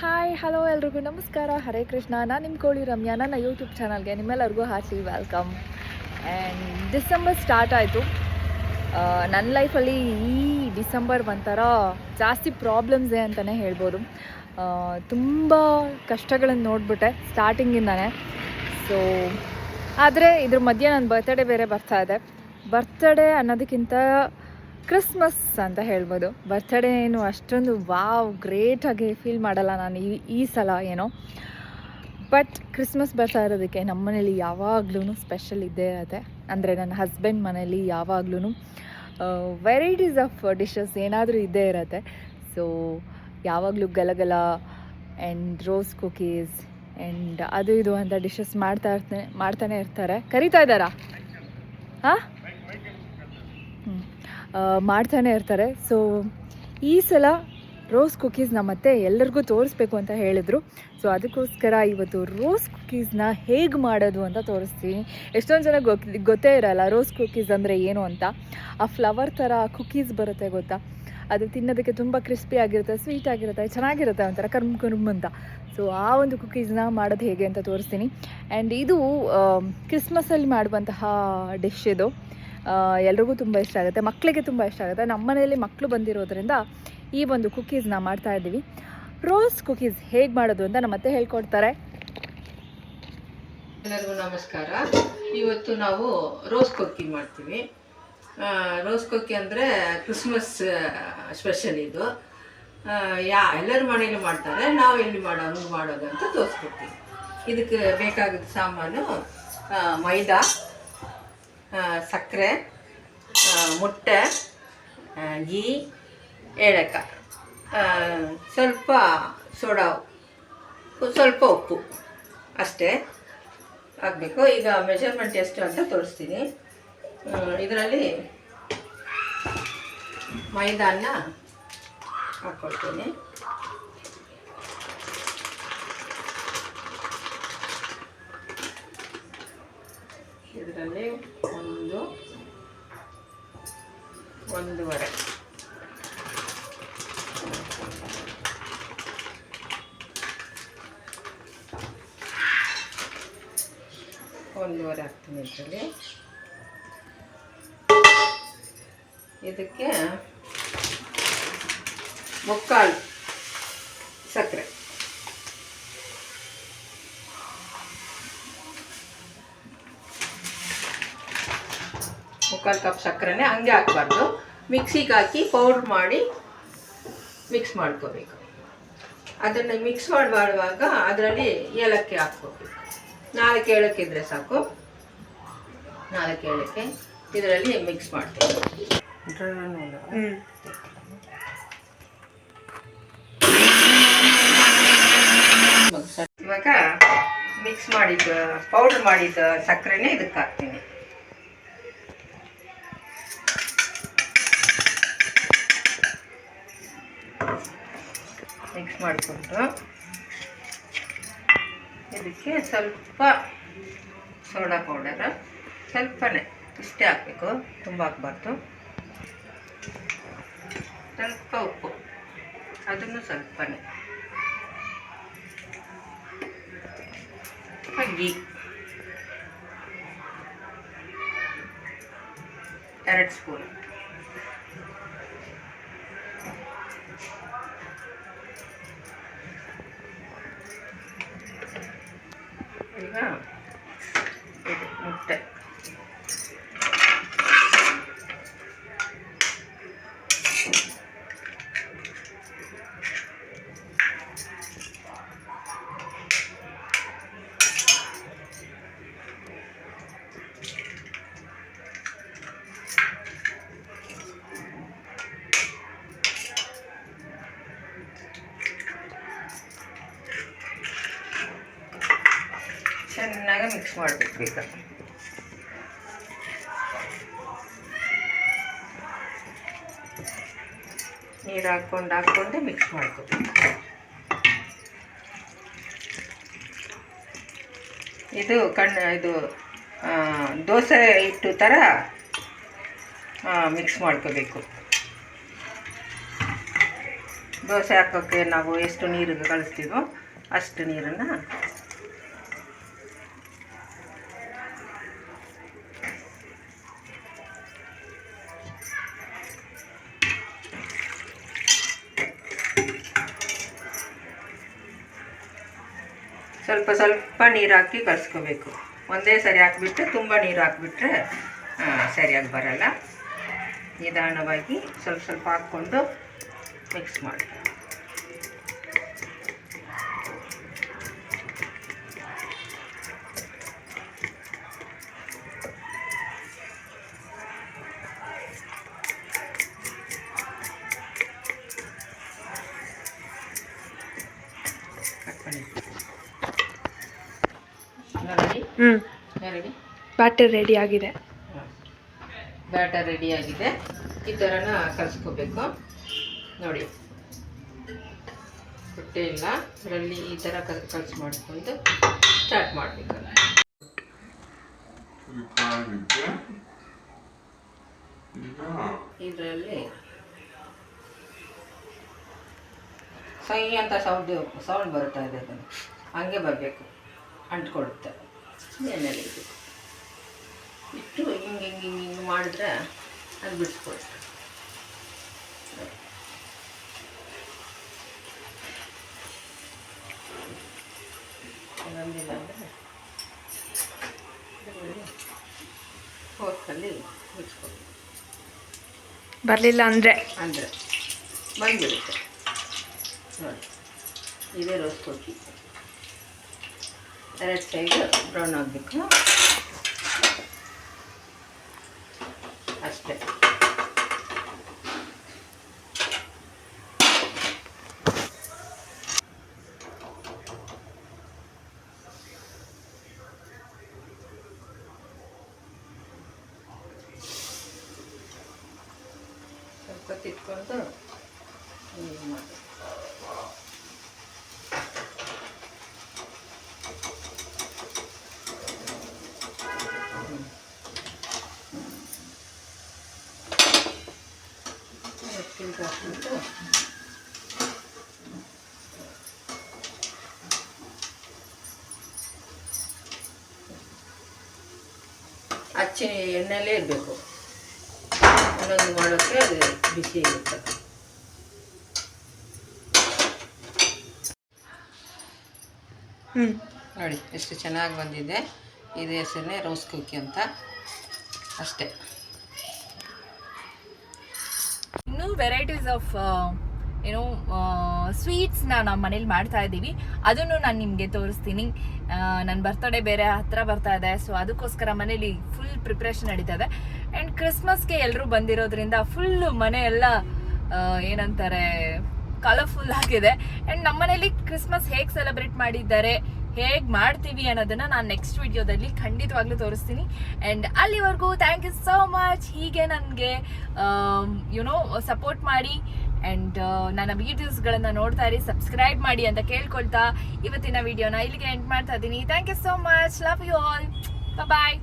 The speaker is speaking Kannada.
ಹಾಯ್ ಹಲೋ ಎಲ್ರಿಗೂ ನಮಸ್ಕಾರ, ಹರೇ ಕೃಷ್ಣ. ನಾನು ನಿಮ್ಮ ಕೋಳಿ ರಮ್ಯಾ. ನನ್ನ ಯೂಟ್ಯೂಬ್ ಚಾನಲ್ಗೆ ನಿಮ್ಮೆಲ್ಲರಿಗೂ heartly welcome. And December start ಆಯಿತು. ನನ್ನ ಲೈಫಲ್ಲಿ ಈ ಡಿಸೆಂಬರ್ ಒಂಥರ ಜಾಸ್ತಿ ಪ್ರಾಬ್ಲಮ್ಸೇ ಅಂತಲೇ ಹೇಳ್ಬೋದು. ತುಂಬ ಕಷ್ಟಗಳನ್ನು ನೋಡಿಬಿಟ್ಟೆ ಸ್ಟಾರ್ಟಿಂಗಿಂದನೇ. ಸೊ ಆದರೆ ಇದ್ರ ಮಧ್ಯೆ ನನ್ನ ಬರ್ತ್ಡೇ ಬೇರೆ ಬರ್ತಾ ಇದೆ. ಬರ್ತ್ಡೇ ಅನ್ನೋದಕ್ಕಿಂತ ಕ್ರಿಸ್ಮಸ್ ಅಂತ ಹೇಳ್ಬೋದು. ಬರ್ತ್ಡೇ ಏನು ಅಷ್ಟೊಂದು ಗ್ರೇಟಾಗಿ ಫೀಲ್ ಮಾಡಲ್ಲ ನಾನು ಈ ಸಲ ಏನೋ. ಬಟ್ ಕ್ರಿಸ್ಮಸ್ ಬರ್ತಾ ಇರೋದಕ್ಕೆ ನಮ್ಮ ಮನೇಲಿ ಯಾವಾಗ್ಲೂ ಸ್ಪೆಷಲ್ ಇದ್ದೇ ಇರುತ್ತೆ. ಅಂದರೆ ನನ್ನ ಹಸ್ಬೆಂಡ್ ಮನೇಲಿ ಯಾವಾಗ್ಲೂ ವೆರೈಟೀಸ್ ಆಫ್ ಡಿಶಸ್ ಏನಾದರೂ ಇದ್ದೇ ಇರುತ್ತೆ. ಸೊ ಯಾವಾಗಲೂ ಗಲಗಲ ಆ್ಯಂಡ್ ರೋಸ್ ಕುಕೀಸ್ ಆ್ಯಂಡ್ ಅದು ಇದು ಅಂತ ಡಿಶಸ್ ಮಾಡ್ತಾನೆ ಇರ್ತಾರೆ. ಕರೀತಾ ಇದ್ದಾರಾ? ಹಾಂ, ಮಾಡ್ತಾನೆ ಇರ್ತಾರೆ. ಸೊ ಈ ಸಲ ರೋಸ್ ಕುಕೀಸ್ನ ಮತ್ತೆ ಎಲ್ಲರಿಗೂ ತೋರಿಸ್ಬೇಕು ಅಂತ ಹೇಳಿದರು. ಸೊ ಅದಕ್ಕೋಸ್ಕರ ಇವತ್ತು ರೋಸ್ ಕುಕೀಸ್ನ ಹೇಗೆ ಮಾಡೋದು ಅಂತ ತೋರಿಸ್ತೀನಿ. ಎಷ್ಟೊಂದು ಜನ ಗೊತ್ತೇ ಇರೋಲ್ಲ ರೋಸ್ ಕುಕೀಸ್ ಅಂದರೆ ಏನು ಅಂತ. ಆ ಫ್ಲವರ್ ಥರ ಕುಕೀಸ್ ಬರುತ್ತೆ ಗೊತ್ತಾ, ಅದು ತಿನ್ನೋದಕ್ಕೆ ತುಂಬ ಕ್ರಿಸ್ಪಿ ಆಗಿರುತ್ತೆ, ಸ್ವೀಟ್ ಆಗಿರುತ್ತೆ, ಚೆನ್ನಾಗಿರುತ್ತೆ, ಒಂಥರ ಕರ್ಮ್ ಅಂತ. ಸೊ ಆ ಒಂದು ಕುಕೀಸ್ನ ಮಾಡೋದು ಹೇಗೆ ಅಂತ ತೋರಿಸ್ತೀನಿ. ಆ್ಯಂಡ್ ಇದು ಕ್ರಿಸ್ಮಸಲ್ಲಿ ಮಾಡುವಂತಹ ಡಿಶ್. ಇದು ಎಲ್ರಿಗೂ ತುಂಬ ಇಷ್ಟ ಆಗುತ್ತೆ, ಮಕ್ಕಳಿಗೆ ತುಂಬ ಇಷ್ಟ ಆಗುತ್ತೆ. ನಮ್ಮ ಮನೆಯಲ್ಲಿ ಮಕ್ಕಳು ಬಂದಿರೋದ್ರಿಂದ ಈ ಒಂದು ಕುಕೀಸ್ನ ಮಾಡ್ತಾಯಿದ್ದೀವಿ. ರೋಸ್ ಕುಕೀಸ್ ಹೇಗೆ ಮಾಡೋದು ಅಂತ ನಮ್ಮ ಮತ್ತೆ ಹೇಳ್ಕೊಡ್ತಾರೆ. ಎಲ್ಲರಿಗೂ ನಮಸ್ಕಾರ. ಇವತ್ತು ನಾವು ರೋಸ್ ಕುಕ್ಕಿ ಮಾಡ್ತೀವಿ. ರೋಸ್ ಕುಕ್ಕಿ ಅಂದರೆ ಕ್ರಿಸ್ಮಸ್ ಸ್ಪೆಷಲ್. ಇದು ಎಲ್ಲರ ಮನೇಲಿ ಮಾಡ್ತಾರೆ, ನಾವು ಎಲ್ಲಿ ಮಾಡೋದು ಅಂತ ತೋರಿಸ್ಕೊಡ್ತೀವಿ. ಇದಕ್ಕೆ ಬೇಕಾಗಿದ್ದ ಸಾಮಾನು ಮೈದಾ, ಸಕ್ಕರೆ, ಮೊಟ್ಟೆ, ಗೀ, ಏಲಕ್ಕಾಯಿ, ಸ್ವಲ್ಪ ಸೋಡಾ, ಸ್ವಲ್ಪ ಉಪ್ಪು ಅಷ್ಟೇ ಹಾಕಬೇಕು. ಈಗ ಮೆಜರ್ಮೆಂಟ್ ಎಷ್ಟು ಅಂತ ತೋರಿಸ್ತೀನಿ. ಇದರಲ್ಲಿ ಮೈದಾನ ಹಾಕ್ಕೊಳ್ತೀನಿ. ಇದರಲ್ಲಿ ಒಂದೂವರೆ ಹಾಕ್ತೀನಿ. ಇದರಲ್ಲಿ ಇದಕ್ಕೆ ಮುಕ್ಕಾಲು ಸಕ್ಕರೆ, ಮುಕ್ಕಾಲು ಕಪ್ ಸಕ್ಕರೆನೇ ಹಂಗೆ ಹಾಕ್ಬಾರ್ದು, ಮಿಕ್ಸಿಗೆ ಹಾಕಿ ಪೌಡ್ರ್ ಮಾಡಿ ಮಿಕ್ಸ್ ಮಾಡ್ಕೋಬೇಕು. ಅದನ್ನು ಮಿಕ್ಸ್ ಮಾಡುವಾಗ ಅದರಲ್ಲಿ ಏಲಕ್ಕಿ ಹಾಕ್ಕೋಬೇಕು. 4 ಏಲಕ್ಕಿ ಇದ್ದರೆ ಸಾಕು. 4 ಏಲಕ್ಕಿ ಇದರಲ್ಲಿ ಮಿಕ್ಸ್ ಮಾಡ್ತೀವಿ. ಇವಾಗ ಮಿಕ್ಸ್ ಮಾಡಿದ್ದು ಪೌಡ್ರ್ ಮಾಡಿದ ಸಕ್ಕರೆನೇ ಇದಕ್ಕೆ ಹಾಕ್ತೀನಿ. ಮಿಕ್ಸ್ ಮಾಡಿಕೊಂಡು ಇದಕ್ಕೆ ಸ್ವಲ್ಪ ಸೋಡಾ ಪೌಡರ್, ಸ್ವಲ್ಪನೇ, ಇಷ್ಟೇ ಹಾಕಬೇಕು, ತುಂಬ ಹಾಕ್ಬಾರ್ದು. ಸ್ವಲ್ಪ ಉಪ್ಪು, ಅದನ್ನು ಸ್ವಲ್ಪನೇ. ಗೀ 2 ಸ್ಪೂನ್. ಈಗ ಇದು ಮೊಟ್ಟೆ, ಚೆನ್ನಾಗಿ ಮಿಕ್ಸ್ ಮಾಡಬೇಕು. ಈಗ ನೀರು ಹಾಕ್ಕೊಂಡು ಮಿಕ್ಸ್ ಮಾಡ್ಕೋಬೇಕು. ಇದು ದೋಸೆ ಹಿಟ್ಟು ಥರ ಮಿಕ್ಸ್ ಮಾಡ್ಕೋಬೇಕು. ದೋಸೆ ಹಾಕೋಕ್ಕೆ ನಾವು ಎಷ್ಟು ನೀರಿಗೆ ಕಳಿಸ್ತೀವೋ ಅಷ್ಟು ನೀರನ್ನು ಸ್ವಲ್ಪ ಸ್ವಲ್ಪ ನೀರು ಹಾಕಿ ಕಲಿಸ್ಕೋಬೇಕು. ಒಂದೇ ಸರಿ ಹಾಕಿಬಿಟ್ಟು ತುಂಬ ನೀರು ಹಾಕಿಬಿಟ್ರೆ ಸರಿಯಾಗಿ ಬರಲ್ಲ. ನಿಧಾನವಾಗಿ ಸ್ವಲ್ಪ ಸ್ವಲ್ಪ ಹಾಕ್ಕೊಂಡು ಮಿಕ್ಸ್ ಮಾಡಿ. ರೆಡಿ, ಬ್ಯಾಟರ್ ರೆಡಿ ಆಗಿದೆ. ಬ್ಯಾಟರ್ ರೆಡಿ ಆಗಿದೆ. ಈ ಥರನ ಕಲಿಸ್ಕೋಬೇಕು ನೋಡಿ. ಹೊಟ್ಟೆ ಇಲ್ಲ ಅದರಲ್ಲಿ ಈ ಥರ ಕಲಿಸಿ ಮಾಡಿಕೊಂಡು ಸ್ಟಾರ್ಟ್ ಮಾಡಬೇಕು. ಇದರಲ್ಲಿ ಸೈ ಅಂತ ಸೌಂಡ್ ಬರ್ತಾ ಇದೆ. ಅದನ್ನು ಹಂಗೆ ಬರಬೇಕು, ಅಂಟ್ಕೊಡುತ್ತೆ. ಎಣ್ಣೆಲಿ ಇಟ್ಟು ಹಿಂಗೆ ಹಿಂಗೆ ಹಿಂಗೆ ಹಿಂಗೆ ಮಾಡಿದ್ರೆ ಅದು ಬಿಡಿಸ್ಕೊಡುತ್ತೆ. ಬಂದಿಲ್ಲ ಅಂದರೆ ಫೋರ್ಕಲ್ಲಿ ಬಿಡಿಸ್ಕೊಡು. ಬರಲಿಲ್ಲ ಅಂದರೆ ಬಂದ್ಬಿಡುತ್ತೆ ನೋಡಿ. ಇದೇ ರೋಸ್ ಕೊಕ್ಕಿ. ಎರಡು ಸೈಡ್ ಬ್ರೌನ್ ಆಗಬೇಕು ಅಷ್ಟೇ. ಸ್ವಲ್ಪ ತಿಟ್ಕೊಂಡು ಮಾಡಿ. ಹಾಕ್ಬಿಟ್ಟು ಹಚ್ಚಿ ಎಣ್ಣೆಲ್ಲೇ ಇರಬೇಕು. ಇನ್ನೊಂದು ಮಾಡೋಕ್ಕೆ ಅದು ಬಿಸಿ ಇರುತ್ತೆ. ನೋಡಿ ಎಷ್ಟು ಚೆನ್ನಾಗಿ ಬಂದಿದೆ. ಇದು ಹೆಸರೇ ರೋಸ್ ಕುಕ್ಕಿ ಅಂತ ಅಷ್ಟೇ. ಇನ್ನೂ ವೆರೈಟೀಸ್ ಆಫ್ ಏನೋ ಸ್ವೀಟ್ಸ್ನ ನಾವು ಮನೇಲಿ ಮಾಡ್ತಾ ಇದ್ದೀವಿ. ಅದನ್ನು ನಾನು ನಿಮಗೆ ತೋರಿಸ್ತೀನಿ. ನನ್ನ ಬರ್ತಡೇ ಬೇರೆ ಹತ್ರ ಬರ್ತಾ ಇದೆ, ಸೊ ಅದಕ್ಕೋಸ್ಕರ ಮನೇಲಿ ಫುಲ್ ಪ್ರಿಪ್ರೇಷನ್ ನಡೀತಾ ಇದೆ. ಆ್ಯಂಡ್ ಕ್ರಿಸ್ಮಸ್ಗೆ ಎಲ್ಲರೂ ಬಂದಿರೋದ್ರಿಂದ ಫುಲ್ ಮನೆ ಎಲ್ಲ ಏನಂತಾರೆ ಕಲರ್ಫುಲ್ ಆಗಿದೆ. ಆ್ಯಂಡ್ ನಮ್ಮ ಮನೇಲಿ ಕ್ರಿಸ್ಮಸ್ ಹೇಗೆ ಸೆಲೆಬ್ರೇಟ್ ಮಾಡಿದ್ದಾರೆ, ಹೇಗೆ ಮಾಡ್ತೀವಿ ಅನ್ನೋದನ್ನ ನಾನು ನೆಕ್ಸ್ಟ್ ವಿಡಿಯೋದಲ್ಲಿ ಖಂಡಿತವಾಗ್ಲೂ ತೋರಿಸ್ತೀನಿ. ಆ್ಯಂಡ್ ಅಲ್ಲಿವರೆಗೂ ಥ್ಯಾಂಕ್ ಯು ಸೋ ಮಚ್. ಹೀಗೆ ನನಗೆ ಸಪೋರ್ಟ್ ಮಾಡಿ ಆ್ಯಂಡ್ ನನ್ನ ವೀಡಿಯೋಸ್ಗಳನ್ನು ನೋಡ್ತಾ ಇರಿ, ಸಬ್ಸ್ಕ್ರೈಬ್ ಮಾಡಿ ಅಂತ ಕೇಳ್ಕೊಳ್ತಾ ಇವತ್ತಿನ ವಿಡಿಯೋನ ಇಲ್ಲಿಗೆ ಎಂಡ್ ಮಾಡ್ತಾ ಇದ್ದೀನಿ. Thank you so much. Love you all. Bye.